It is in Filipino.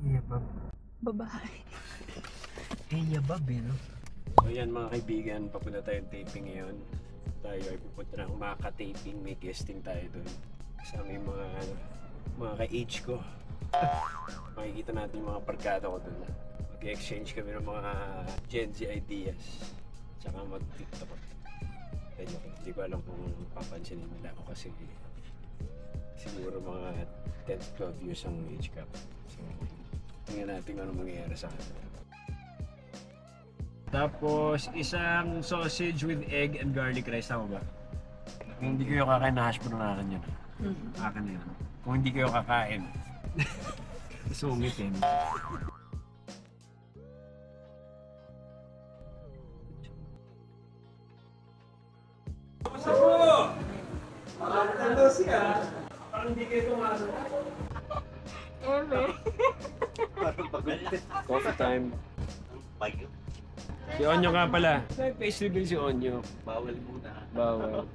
Yabab. Babae. Yabab eh, no? So yan mga kaibigan, papunta tayong taping ngayon. Tayo ay pupunta ng Maka-taping, may guesting tayo doon. Kasama yung mga ka-age ko. Makikita natin yung mga barkada ko doon. Mag-exchange kami ng mga Gen Z ideas. Tsaka mag-tiktok. Hindi ko alam kung papansinin nila ako kasi siguro mga 10-12 years ang age gap. So, tingnan natin ano mangyayari sa kanila. Tapos, isang sausage with egg and garlic rice. Tama ba? Kung hindi kayo kakain na hash brown, akin yun. Akin na yun. Kung hindi kayo kakain, sungitin. Ano siya? Parang hindi kayo tumasok. Coffee time. Si Onyo nga pala. May face reveal si Onyo. Bawal muna. Bawal.